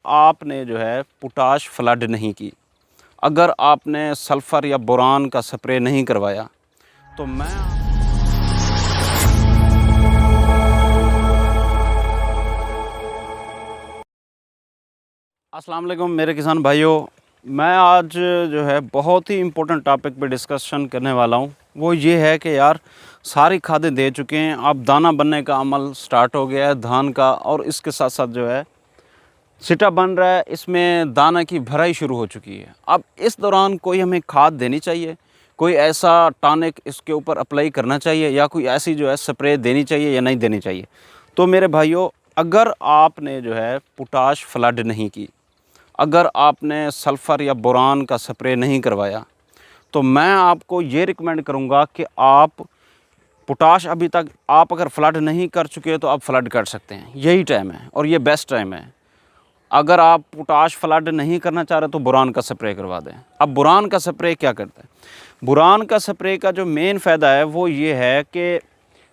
आपने जो है पोटाश फ्लड नहीं की, अगर आपने सल्फ़र या बोरान का स्प्रे नहीं करवाया, तो मैं अस्सलाम वालेकुम मेरे किसान भाइयों। मैं आज जो है बहुत ही इम्पोर्टेंट टॉपिक पे डिस्कशन करने वाला हूँ। वो ये है कि यार सारी खादें दे चुके हैं, अब दाना बनने का अमल स्टार्ट हो गया है धान का, और इसके साथ साथ जो है सिटा बन रहा है, इसमें दाना की भराई शुरू हो चुकी है। अब इस दौरान कोई हमें खाद देनी चाहिए, कोई ऐसा टॉनिक इसके ऊपर अप्लाई करना चाहिए, या कोई ऐसी जो है स्प्रे देनी चाहिए या नहीं देनी चाहिए। तो मेरे भाइयों, अगर आपने जो है पोटाश फ्लड नहीं की, अगर आपने सल्फ़र या बोरान का स्प्रे नहीं करवाया, तो मैं आपको ये रिकमेंड करूँगा कि आप पोटाश अभी तक आप अगर फ्लड नहीं कर चुके तो आप फ्लड कर सकते हैं। यही टाइम है और ये बेस्ट टाइम है। अगर आप पोटाश फ्लड नहीं करना चाह रहे तो बोरान का स्प्रे करवा दें। अब बोरान का स्प्रे क्या करता है? बोरान का स्प्रे का जो मेन फ़ायदा है वो ये है कि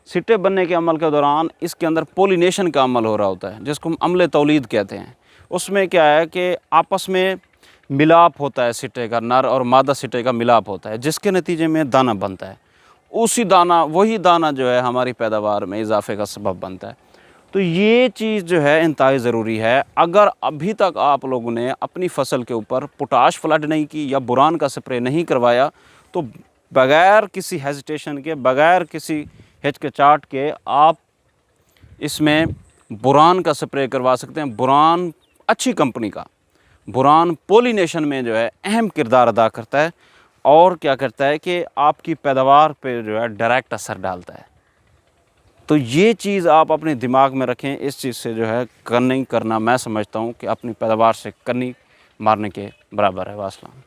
सिट्टे बनने के अमल के दौरान इसके अंदर पोलिनेशन का अमल हो रहा होता है, जिसको हम अम्ल तौलीद कहते हैं। उसमें क्या है कि आपस में मिलाप होता है, सिट्टे का नर और मादा सिट्टे का मिलाप होता है, जिसके नतीजे में दाना बनता है। वही दाना जो है हमारी पैदावार में इजाफे का सबब बनता है। तो ये चीज़ जो है इंतहाई ज़रूरी है। अगर अभी तक आप लोगों ने अपनी फसल के ऊपर पोटाश फ्लड नहीं की या बोरान का स्प्रे नहीं करवाया, तो बग़ैर किसी हेजिटेशन के, बग़ैर किसी हिचकिचाहट के आप इसमें बोरान का स्प्रे करवा सकते हैं। बोरान अच्छी कंपनी का, बोरान पोलिनेशन में जो है अहम किरदार अदा करता है, और क्या करता है कि आपकी पैदावार पे जो है डायरेक्ट असर डालता है। तो ये चीज़ आप अपने दिमाग में रखें। इस चीज़ से जो है करना मैं समझता हूँ कि अपनी पैदावार से कन्नी मारने के बराबर है। वास्सलाम।